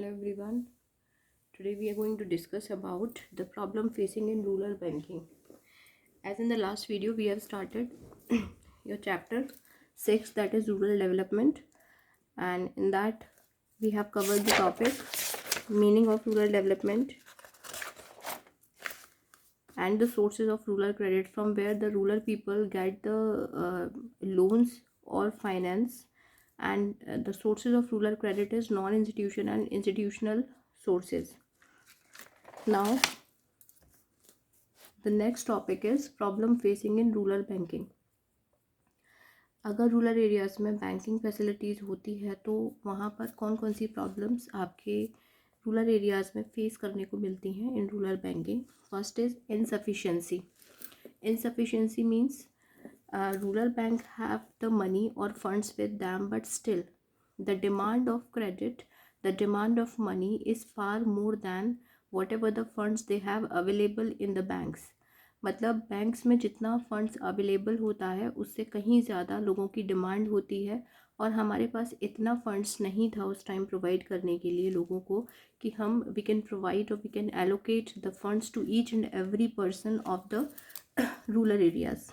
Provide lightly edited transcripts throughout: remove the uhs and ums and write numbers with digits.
Hello everyone. Today we are going to discuss about the problem facing in rural banking. As in the last video we have started your chapter 6, that is rural development, and in that we have covered the topic meaning of rural development and the sources of rural credit, from where the rural people get the loans or finance, and the sources of rural credit is non-institutional and institutional sources. Now the next topic is problem facing in rural banking. अगर rural areas में banking facilities होती है तो वहाँ पर कौन कौन सी problems आपके रूरल एरियाज़ में फेस करने को मिलती हैं in rural banking. First is insufficiency. Insufficiency means rural bank have the money or funds with them, but still the demand of credit, the demand of money is far more than whatever the funds they have available in the banks. मतलब banks में जितना funds available होता है उससे कहीं ज़्यादा लोगों की डिमांड होती है, और हमारे पास इतना फंड्स नहीं था उस टाइम प्रोवाइड करने के लिए लोगों को कि हम वी कैन प्रोवाइड और we can allocate the funds to each and every person of the rural areas.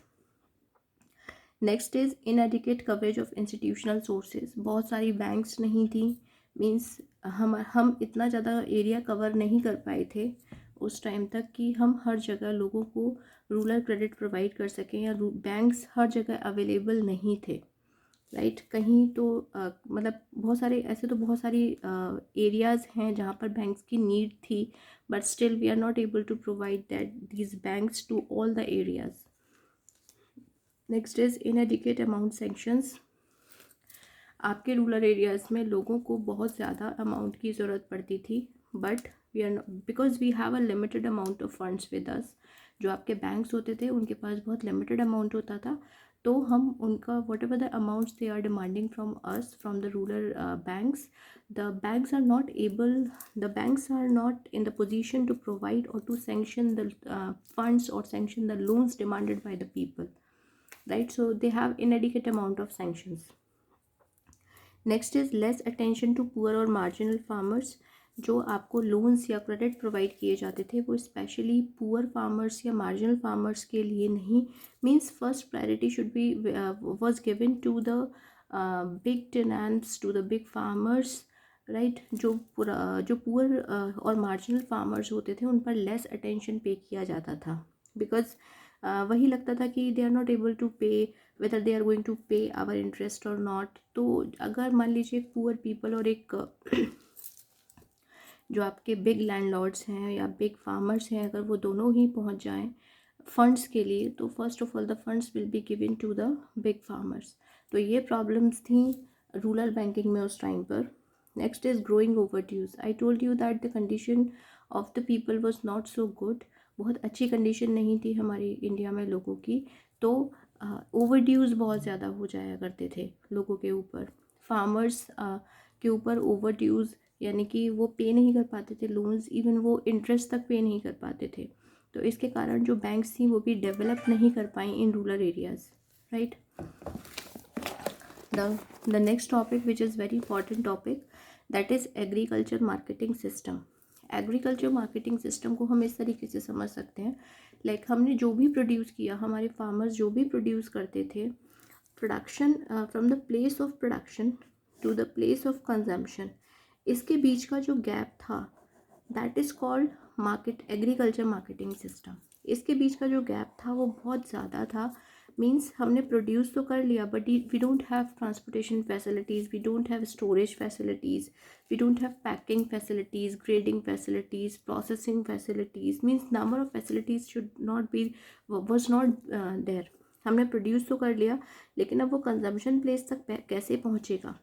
Next is inadequate coverage of institutional sources. बहुत सारी बैंक्स नहीं थी, मीन्स हम इतना ज़्यादा एरिया कवर नहीं कर पाए थे उस टाइम तक कि हम हर जगह लोगों को रूरल क्रेडिट प्रोवाइड कर सकें, या बैंक्स हर जगह अवेलेबल नहीं थे. राइट कहीं तो मतलब बहुत सारे ऐसे तो बहुत सारी एरियाज़ हैं जहाँ पर बैंक्स की नीड थी, but still we are not able to provide that these banks to all the areas. Next is inadequate amount sanctions. आपके रूरल एरियाज़ में लोगों को बहुत ज़्यादा अमाउंट की ज़रूरत पड़ती थी, but we are because we have a limited amount of funds with us. जो आपके बैंक्स होते थे उनके पास बहुत लिमिटेड अमाउंट होता था, तो हम उनका whatever the amounts they are demanding from us from the rural banks, the banks are not able, the banks are not in the position to provide or to sanction the funds or sanction the loans demanded by the people, right? So they have inadequate amount of sanctions. Next is less attention to poor और marginal farmers. जो आपको loans या credit provide किए जाते थे वो specially poor farmers या marginal farmers के लिए नहीं. Means first priority should be was given to the big tenants, to the big farmers, right. जो पुअर और मार्जिनल फार्मर्स होते थे उन पर लेस अटेंशन पे किया जाता था, बिकॉज वही लगता था कि they are not able to pay, whether they are going to pay our interest और नॉट. तो अगर मान लीजिए एक पुअर पीपल और एक जो आपके बिग लैंडलॉर्ड्स हैं या बिग फार्मर्स हैं, अगर वो दोनों ही पहुंच जाएं फंड्स के लिए, तो first of all the funds will be given to the big farmers. तो ये प्रॉब्लम्स थी रूरल बैंकिंग में उस टाइम पर. Next is growing overdues. I told you that the condition of the people was not so good. बहुत अच्छी condition नहीं थी हमारी इंडिया में लोगों की, तो ओवरड्यूज बहुत ज़्यादा हो जाया करते थे लोगों के ऊपर. फार्मर्स के ऊपर ओवरड्यूज यानी कि वो पे नहीं कर पाते थे लोन्स, इवन वो इंटरेस्ट तक पे नहीं कर पाते थे. तो इसके कारण जो बैंक्स थी वो भी डेवलप नहीं कर पाई in rural areas, right. The next topic which is very important topic, that is agriculture marketing system. Agriculture marketing system को हम इस तरीके से समझ सकते हैं, लाइक हमने जो भी प्रोड्यूस किया, हमारे फार्मर्स जो भी प्रोड्यूस करते थे, production from the place of production to the place of consumption, इसके बीच का जो गैप था that is called market agriculture marketing system. इसके बीच का जो गैप था वो बहुत ज़्यादा था. मीन्स हमने प्रोड्यूस तो कर लिया, but we don't have transportation facilities, we don't have storage facilities, we don't have packing facilities, grading facilities, processing facilities. Means number of facilities should not be was not there. हमने produce तो कर लिया, लेकिन अब वो consumption place तक कैसे पहुँचेगा,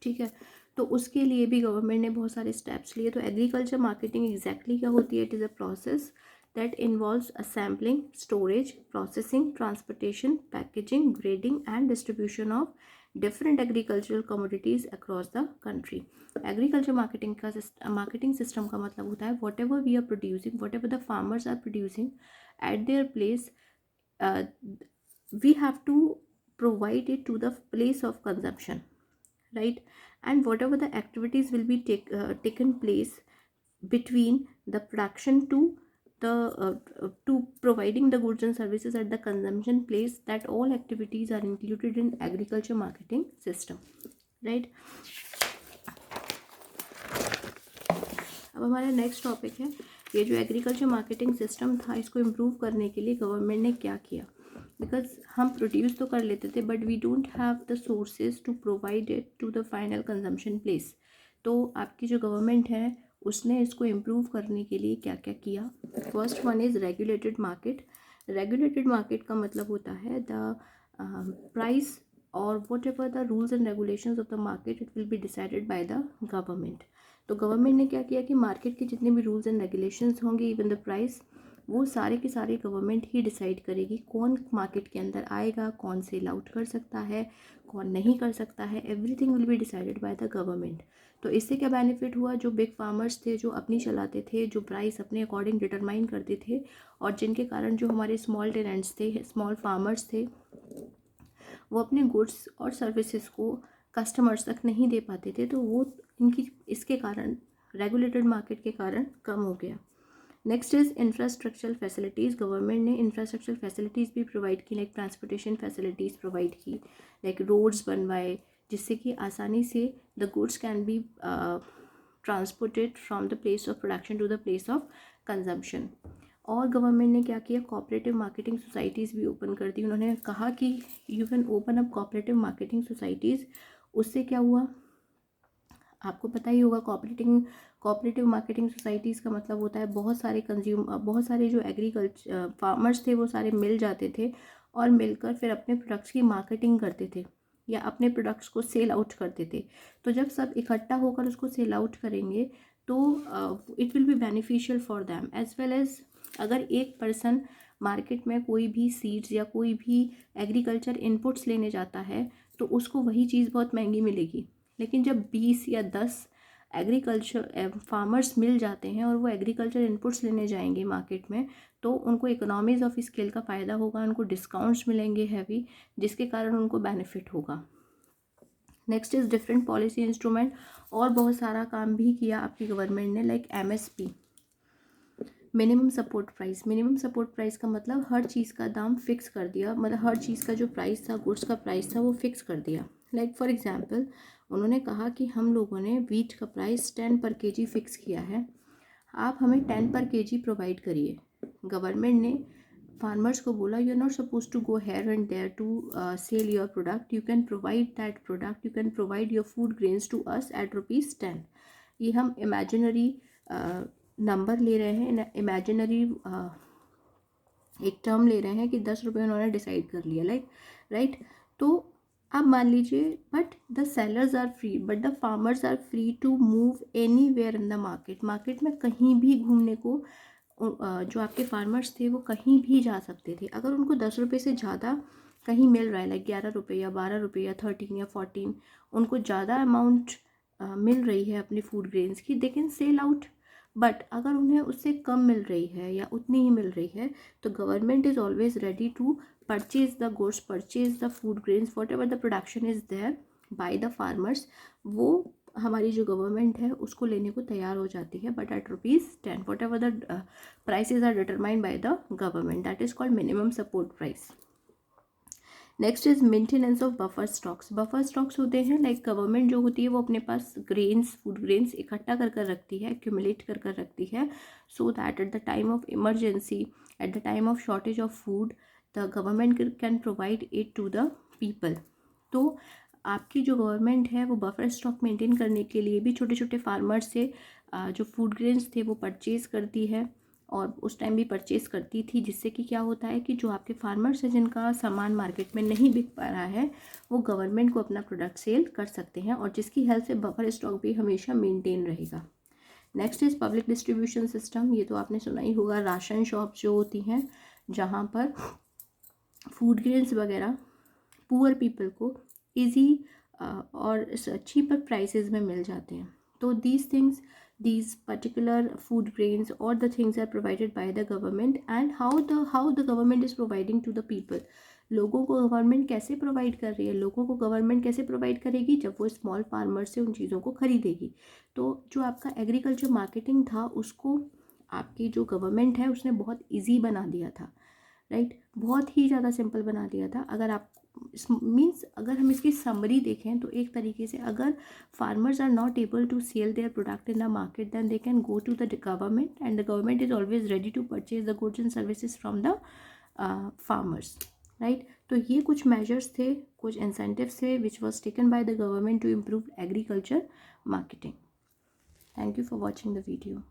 ठीक है. तो उसके लिए भी गवर्नमेंट ने बहुत सारे स्टेप्स लिए. तो एग्रीकल्चर मार्केटिंग एग्जैक्टली क्या होती है? It is a process that involves assembling, storage, processing, transportation, packaging, grading and distribution of different agricultural commodities across the country. Agriculture marketing का marketing system का मतलब होता है whatever we are producing, whatever the farmers are producing at their place, we have to provide it to the place of consumption, right? And whatever the activities will be taken place between the production to the to providing the goods and services at the consumption place, that all activities are included in agriculture marketing system, right? अब हमारा next topic है, ये जो agriculture marketing system था, इसको improve करने के लिए गवर्नमेंट ने क्या किया। बिकॉज हम प्रोड्यूस तो कर लेते थे, but we don't have the sources to provide it to the final consumption place. तो आपकी जो गवर्नमेंट है उसने इसको इम्प्रूव करने के लिए क्या क्या किया। First one is regulated market. Regulated market का मतलब होता है द प्राइस और what ever the rules and regulations of the market, it will be decided by the government. तो गवर्नमेंट ने क्या किया कि मार्केट के जितने भी रूल्स एंड रेगुलेशंस होंगे, इवन द प्राइस, वो सारे के सारे गवर्नमेंट ही डिसाइड करेगी कौन मार्केट के अंदर आएगा, कौन सेल आउट कर सकता है, कौन नहीं कर सकता है। Everything will be decided by the government. तो इससे क्या बेनिफिट हुआ, जो बिग फार्मर्स थे, जो अपनी चलाते थे, जो प्राइस अपने अकॉर्डिंग डिटरमाइन करते थे, और जिनके कारण जो हमारे स्मॉल टेनेंट्स थे, स्मॉल फार्मर्स थे, वो अपने गुड्स और सर्विसेज को कस्टमर्स तक नहीं दे पाते थे, तो वो इनकी इसके कारण रेगुलेटेड मार्केट के कारण कम हो गया। Next is infrastructural facilities. Government ने इंफ्रास्ट्रक्चरल फैसिलिटीज़ भी प्रोवाइड की, लाइक ट्रांसपोर्टेशन फैसिलिटीज़ प्रोवाइड की, लाइक रोड्स बनवाए, जिससे कि आसानी से the goods can be transported from the place of production to the place of consumption. और गवर्नमेंट ने क्या किया, कोऑपरेटिव मार्केटिंग सोसाइटीज़ भी ओपन कर दी। उन्होंने कहा कि you can open up cooperative marketing societies. उससे क्या हुआ, आपको पता ही होगा, कोऑपरेटिव मार्केटिंग सोसाइटीज़ का मतलब होता है बहुत सारे जो एग्रीकल्चर फार्मर्स थे वो सारे मिल जाते थे और मिलकर फिर अपने प्रोडक्ट्स की मार्केटिंग करते थे या अपने प्रोडक्ट्स को सेल आउट करते थे। तो जब सब इकट्ठा होकर उसको सेल आउट करेंगे तो it will be beneficial for them as well as. अगर एक पर्सन मार्केट में कोई भी सीड्स या कोई भी एग्रीकल्चर इनपुट्स लेने जाता है तो उसको वही चीज़ बहुत महंगी मिलेगी, लेकिन जब 20 या 10 एग्रीकल्चर फार्मर्स मिल जाते हैं और वो एग्रीकल्चर इनपुट्स लेने जाएंगे मार्केट में, तो उनको इकोनॉमीज़ ऑफ स्केल का फ़ायदा होगा, उनको डिस्काउंट्स मिलेंगे हैवी, जिसके कारण उनको बेनिफिट होगा। Next is different policy instrument. और बहुत सारा काम भी किया आपकी गवर्नमेंट ने, like MSP, minimum support price. Minimum support price का मतलब हर चीज़ का दाम फिक्स कर दिया, मतलब हर चीज़ का जो प्राइस था, गुड्स का प्राइस था, वो फिक्स कर दिया। लाइक फॉर एग्जांपल उन्होंने कहा कि हम लोगों ने वीट का प्राइस 10 पर केजी फिक्स किया है, आप हमें 10 पर केजी प्रोवाइड करिए। गवर्नमेंट ने फार्मर्स को बोला, you are not suppose to go here and there to sell your product, you can provide that product, you can provide your food grains to us at ₹10। ये हम imaginary number ले रहे हैं, imaginary एक term ले रहे हैं कि 10 रुपये उन्होंने डिसाइड कर लिया, लाइक राइट। तो अब मान लीजिए, but the sellers are free, but the farmers are free to move anywhere in the market. Market में कहीं भी घूमने को जो आपके फार्मर्स थे वो कहीं भी जा सकते थे। अगर उनको 10 रुपये से ज़्यादा कहीं मिल रहा है, लाइक 11 रुपये या 12 रुपये या 13 या 14, उनको ज़्यादा अमाउंट मिल रही है अपने फूड ग्रेन्स की, they can sell out. But अगर उन्हें उससे कम मिल रही है या उतनी ही मिल रही है, तो government is always ready to purchase the goods, purchase the food grains, whatever the production is there by the farmers, वो हमारी जो गवर्नमेंट है उसको लेने को तैयार हो जाती है, but at ₹10, whatever the prices are determined by the government, that is called minimum support price. Next is maintenance of buffer stocks. Buffer stocks होते हैं, लाइक गवर्नमेंट जो होती है वो अपने पास ग्रेन्स, फूड ग्रेन्स इकट्ठा कर कर रखती है, एक्यूमुलेट कर कर रखती है, so that at the time of emergency, at the time of shortage of food, the government can provide it to the people. तो आपकी जो गवर्नमेंट है वो बफर स्टॉक मेंटेन करने के लिए भी छोटे छोटे फार्मर्स से जो फूड ग्रेन्स थे वो परचेज़ करती है, और उस टाइम भी परचेज़ करती थी, जिससे कि क्या होता है कि जो आपके फार्मर्स हैं जिनका सामान मार्केट में नहीं बिक पा रहा है, वो गवर्नमेंट को अपना प्रोडक्ट सेल कर सकते हैं, और जिसकी हेल्प से बफर स्टॉक भी हमेशा मेंटेन रहेगा। Next is public distribution system. ये तो आपने सुना ही होगा, राशन शॉप जो होती हैं जहाँ पर फूड ग्रेन्स वगैरह पुअर पीपल को ईजी और चीपर प्राइसेस में मिल जाते हैं। तो these particular food grains or the things are provided by the government, and how the government is providing to the people, लोगों को गवर्नमेंट कैसे प्रोवाइड कर रही है, लोगों को गवर्नमेंट कैसे प्रोवाइड करेगी, जब वो स्मॉल फार्मर से उन चीज़ों को खरीदेगी। तो जो आपका एग्रीकल्चर मार्केटिंग था उसको आपकी जो गवर्नमेंट है उसने बहुत ईजी बना दिया था, राइट, बहुत ही ज़्यादा सिंपल बना दिया था। अगर आप मीन्स अगर हम इसकी समरी देखें तो एक तरीके से अगर farmers are not able to sell their product in the market then they can go to the government and the government is always ready to purchase the goods and services from the farmers, right. तो ये कुछ measures थे, कुछ incentives थे which was taken by the government to improve agriculture marketing. Thank you for watching the video.